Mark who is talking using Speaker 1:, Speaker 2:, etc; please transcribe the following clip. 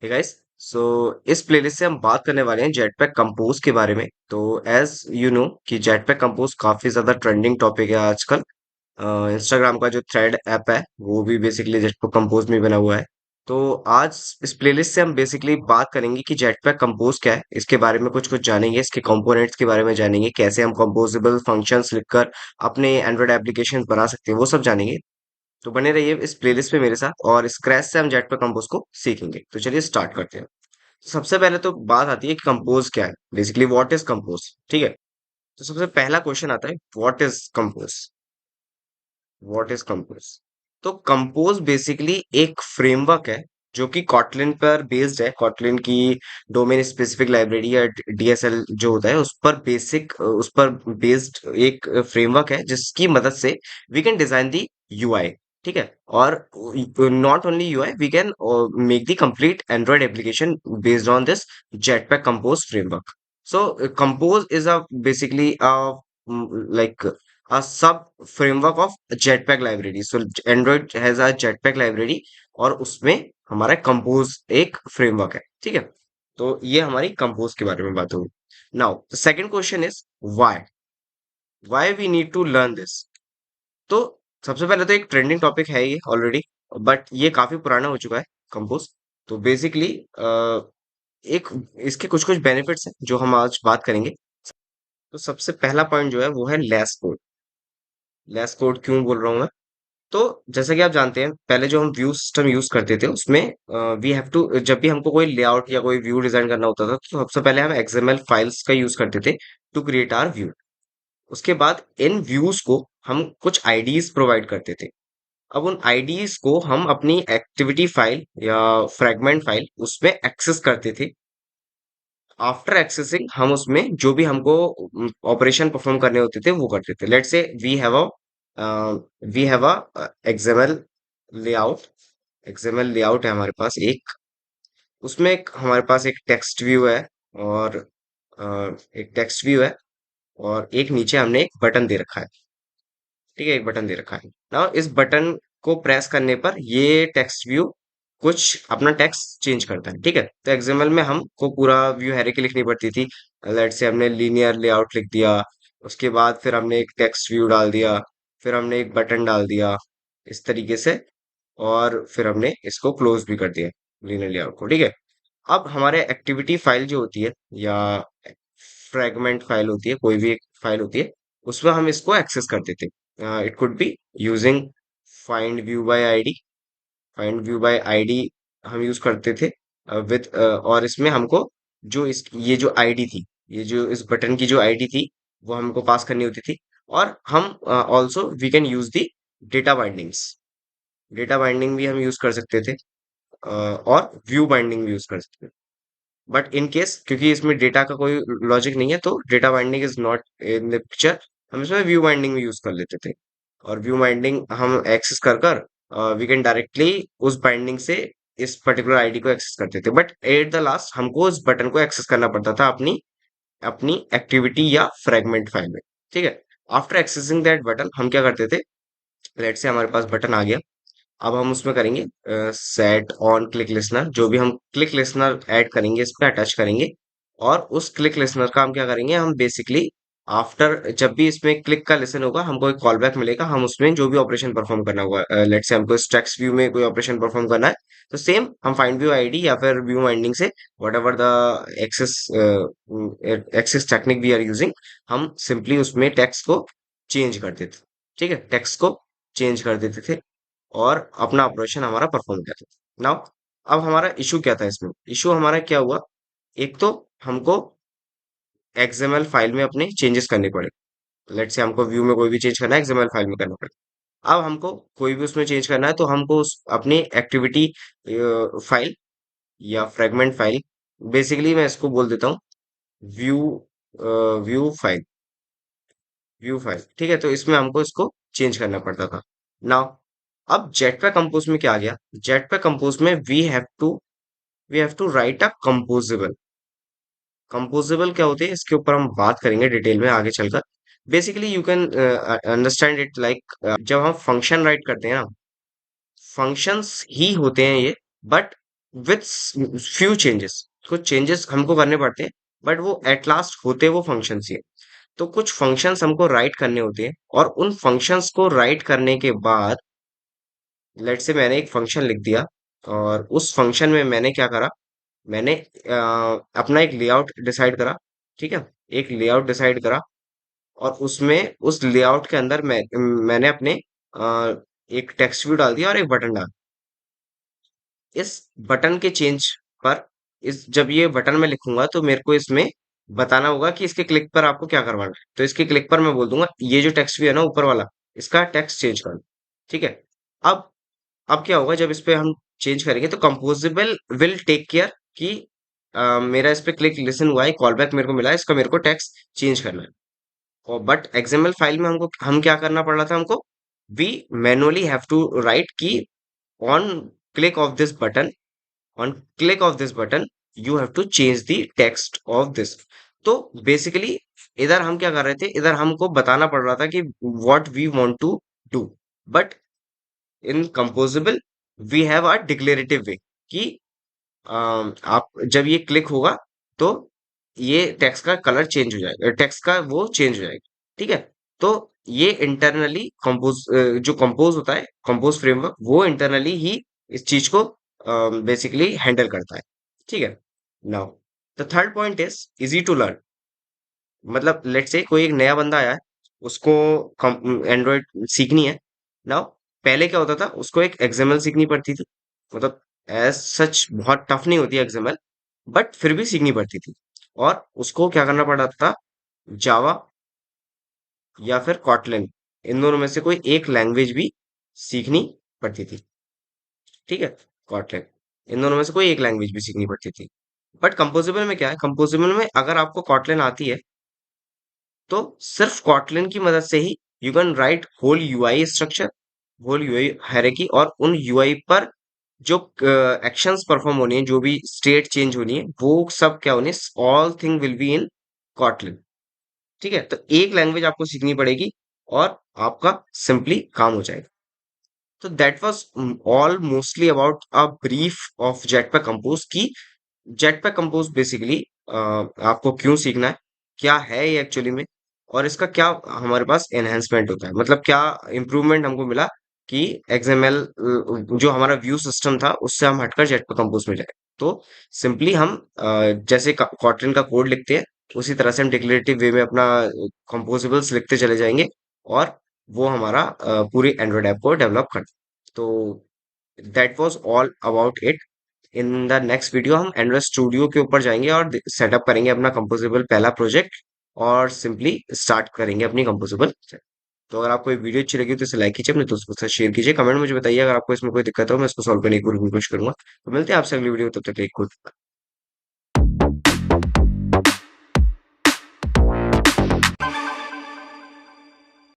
Speaker 1: Hey guys. सो इस playlist से हम बात करने वाले हैं जेटपैक कंपोज के बारे में। तो एज यू नो कि जेटपैक कंपोज काफी ज्यादा ट्रेंडिंग टॉपिक है आजकल। इंस्टाग्राम का जो थ्रेड ऐप है वो भी बेसिकली जेटपैक कंपोज में बना हुआ है। तो आज इस प्लेलिस्ट से हम बेसिकली बात करेंगे कि जेटपैक कंपोज क्या है, इसके बारे में कुछ कुछ जानेंगे, इसके कंपोनेंट्स के बारे में जानेंगे, कैसे हम कंपोजेबल फंक्शंस लिखकर अपने एंड्रॉइड एप्लीकेशन बना सकते हैं, वो सब जानेंगे। तो बने रहिए इस प्लेलिस्ट पे मेरे साथ और स्क्रैच से हम जेटपैक कंपोज को सीखेंगे। तो चलिए स्टार्ट करते हैं। सबसे पहले तो बात आती है कि कंपोज क्या है, बेसिकली व्हाट इज कंपोज। ठीक है। तो सबसे पहला क्वेश्चन आता है, what is compose. What is compose. तो कंपोज बेसिकली एक फ्रेमवर्क है जो कि कॉटलिन पर बेस्ड है। कॉटलिन की डोमेन स्पेसिफिक लाइब्रेरी या डीएसएल जो होता है उस पर बेस्ड एक फ्रेमवर्क है जिसकी मदद से we can design the UI. ठीक है। और not only UI, we can make the complete Android application based on this Jetpack Compose framework. So Compose is a basically like a sub framework of Jetpack library. So Android has a Jetpack library और उसमें हमारा compose एक framework है। ठीक है। तो ये हमारी कंपोज के बारे में बात होगी। Now second question is why. Why we need to learn this. तो सबसे पहले तो एक ट्रेंडिंग टॉपिक है ये ऑलरेडी, बट ये काफी पुराना हो चुका है कंपोज। तो बेसिकली एक इसके कुछ कुछ बेनिफिट्स हैं जो हम आज बात करेंगे। तो सबसे पहला पॉइंट जो है वो है लेस कोड। लेस कोड क्यों बोल रहा हूँ मैं? तो जैसा कि आप जानते हैं, पहले जो हम व्यू सिस्टम यूज करते थे उसमें वी हैव टू, जब भी हमको कोई लेआउट या कोई व्यू डिजाइन करना होता था तो सबसे पहले हम एक्सएमएल फाइल्स का यूज करते थे टू क्रिएट आवर व्यू। उसके बाद इन व्यूज को हम कुछ आईडीज प्रोवाइड करते थे। अब उन आईडीज को हम अपनी एक्टिविटी फाइल या फ्रेगमेंट फाइल उसमें एक्सेस करते थे। आफ्टर एक्सेसिंग हम उसमें जो भी हमको ऑपरेशन परफॉर्म करने होते थे वो करते थे। Let's say we have a XML layout. XML layout है हमारे पास एक। उसमें हमारे पास एक टेक्स्ट व्यू है और एक टेक्स्ट व्यू है और एक नीचे हमने एक बटन दे रखा है। ठीक है, एक बटन दे रखा है ना। इस बटन को प्रेस करने पर ये टेक्स्ट व्यू कुछ अपना टेक्स्ट चेंज करता है। ठीक है। तो एक्सएमएल में हमको पूरा व्यू हायरार्की लिखनी पड़ती थी। लेट से हमने लीनियर लेआउट लिख दिया, उसके बाद फिर हमने एक टेक्स्ट व्यू डाल दिया, फिर हमने एक बटन डाल दिया इस तरीके से, और फिर हमने इसको क्लोज भी कर दिया लीनियर लेआउट को। ठीक है। अब हमारे एक्टिविटी फाइल जो होती है या फ्रेगमेंट फाइल होती है, कोई भी एक फाइल होती है, उसमें हम इसको एक्सेस कर देते। It could be using find view bye ID. Find view bye ID हम यूज करते थे विद, और इसमें हमको जो इस ये जो आईडी थी, ये जो इस बटन की जो आईडी थी वो हमको पास करनी होती थी। और हम also we can use the data bindings. Data binding भी हम यूज कर सकते थे, और व्यू बाइंडिंग भी यूज कर सकते थे। बट इन केस क्योंकि इसमें डेटा का कोई लॉजिक नहीं है तो data binding is not in the picture, हम इसमें व्यू बाइंडिंग भी यूज कर लेते थे। और व्यू बाइंडिंग हम एक्सेस कर कर वी कैन डायरेक्टली उस बाइंडिंग से इस पर्टिकुलर आईडी को एक्सेस करते थे। बट एट द लास्ट हमको उस बटन को एक्सेस करना पड़ता था अपनी अपनी एक्टिविटी या फ्रेगमेंट फाइल में। ठीक है। आफ्टर एक्सेसिंग दैट बटन हम क्या करते थे, लेट से हमारे पास बटन आ गया। अब हम उसमें करेंगे सेट ऑन क्लिक लिसनर। जो भी हम क्लिक लिसनर ऐड करेंगे इस पे अटैच करेंगे, और उस क्लिक लिसनर का हम क्या करेंगे, हम बेसिकली आफ्टर जब भी इसमें क्लिक का लिसन होगा हमको एक कॉल बैक मिलेगा। हम उसमें जो भी ऑपरेशन परफॉर्म करना होगा, लेट से हमको इस टेक्स्ट व्यू में कोई ऑपरेशन परफॉर्म करना है, तो सेम हम फाइंड व्यू आईडी या फिर व्यू बाइंडिंग से whatever the access access technique we are using, हम सिंपली उसमें टेक्स्ट को चेंज कर देते। ठीक है, टेक्स्ट को चेंज कर देते थे और अपना ऑपरेशन हमारा परफॉर्म करते थे। नाउ अब हमारा इशू क्या था इसमें? इशू हमारा क्या हुआ, एक तो हमको एक्सएमएल फाइल में अपने चेंजेस करने पड़े। लेट्स से हमको व्यू में कोई भी चेंज करना है एक्सएमएल फाइल में करना पड़े। अब हमको कोई भी उसमें चेंज करना है तो हमको उस अपनी एक्टिविटी फाइल या फ्रेगमेंट फाइल, बेसिकली मैं इसको बोल देता हूँ view view file. View file, ठीक है। तो इसमें हमको इसको चेंज करना पड़ता था। नाउ अब जेटपैक कंपोज में क्या आ गया, जेटपैक कंपोज में we have to right a composable. Composable क्या होते हैं इसके ऊपर हम बात करेंगे डिटेल में आगे चलकर। Basically you can understand it like, जब हम फंक्शन राइट करते हैं ना, फंक्शंस ही होते हैं ये, बट विथ फ्यू चेंजेस। कुछ चेंजेस हमको करने पड़ते हैं, बट वो एट लास्ट होते वो फंक्शंस ही हैं। तो कुछ फंक्शंस हमको राइट करने होते हैं, और उन फंक्शंस को राइट करने के बाद, लेट से मैंने एक फंक्शन लिख दिया, और उस फंक्शन में मैंने क्या करा, मैंने अपना एक लेआउट डिसाइड करा। ठीक है, एक लेआउट डिसाइड करा, और उसमें उस लेआउट के अंदर मैंने अपने अ, एक टेक्स्ट व्यू डाल दिया और एक बटन डाल। इस बटन के चेंज पर, इस जब ये बटन में लिखूंगा तो मेरे को इसमें बताना होगा कि इसके क्लिक पर आपको क्या करवाना है। तो इसके क्लिक पर मैं बोल दूंगा ये जो टेक्स्ट भी है ना ऊपर वाला, इसका टेक्स्ट चेंज कर दो। ठीक है। अब अब क्या होगा, जब इस पे हम चेंज करेंगे तो कंपोजिबल विल टेक केयर कि मेरा इस पे क्लिक लिसन हुआ है, कॉल बैक मेरे को मिला है, इसका मेरे को टेक्स्ट चेंज करना है। और बट एक्सएमएल फाइल में हम क्या करना पड़ रहा था हमको, we manually have to write की on click of this button, on click of this button you have to change the text of this। तो बेसिकली इधर हम क्या कर रहे थे, इधर हमको बताना पड़ रहा था कि what we want to do, but in composable we have a declarative way कि आप जब ये क्लिक होगा तो ये टेक्स्ट का कलर चेंज हो जाएगा, टेक्स्ट का वो चेंज हो जाएगा। ठीक है। तो ये इंटरनली कंपोज, जो कंपोज होता है, कंपोज फ्रेमवर्क, वो इंटरनली ही इस चीज को बेसिकली हैंडल करता है। ठीक है। Now the third point is easy to learn. मतलब लेट से कोई एक नया बंदा आया है, उसको एंड्रॉइड सीखनी है। नाउ पहले क्या होता था, उसको एक एक्सएमएल सीखनी पड़ती थी। मतलब एज सच बहुत टफ नहीं होती एक्सएमएल, बट फिर भी सीखनी पड़ती थी। और उसको क्या करना पड़ता था, जावा या फिर कॉटलिन, इन दोनों में से कोई एक लैंग्वेज भी सीखनी पड़ती थी। ठीक है, कॉटलिन, इन दोनों में से कोई एक लैंग्वेज भी सीखनी पड़ती थी। बट कंपोजिबल में क्या है, कंपोजिबल में अगर आपको कॉटलिन आती है तो सिर्फ कॉटलिन की मदद से ही you can write whole UI structure, whole UI hierarchy, और उन यूआई पर जो एक्शंस परफॉर्म होनी है, जो भी स्टेट चेंज होनी है, वो सब क्या होनी है, all thing will be in Kotlin. ठीक है, तो एक लैंग्वेज आपको सीखनी पड़ेगी और आपका सिंपली काम हो जाएगा। तो that was all mostly about a brief of jetpack compose की जेटपैक कंपोज बेसिकली आपको क्यों सीखना है, क्या है ये एक्चुअली में, और इसका क्या हमारे पास एनहेंसमेंट होता है, मतलब क्या इम्प्रूवमेंट हमको मिला कि एक्सएमएल जो हमारा व्यू सिस्टम था उससे हम हटकर जेटपैक कंपोज में जाए। तो सिंपली हम जैसे कॉटलिन का कोड लिखते हैं, उसी तरह से हम डिक्लेरेटिव वे में अपना कंपोजिबल्स लिखते चले जाएंगे, और वो हमारा पूरी एंड्रॉइड ऐप को डेवलप कर। तो that was all about it. In the next video हम एंड्रॉइड स्टूडियो के ऊपर जाएंगे और सेटअप करेंगे अपना कंपोजिबल पहला प्रोजेक्ट, और सिंपली स्टार्ट करेंगे अपनी कंपोजिबल। तो अगर आपको ये वीडियो अच्छी लगी तो इसे लाइक कीजिए, अपने दोस्तों के साथ शेयर कीजिए, कमेंट में मुझे बताइए अगर आपको इसमें कोई दिक्कत हो, मैं इसको सॉल्व करने की पूरी कोशिश करूंगा। तो मिलते हैं आपसे अगली वीडियो, तब तक के लिए good।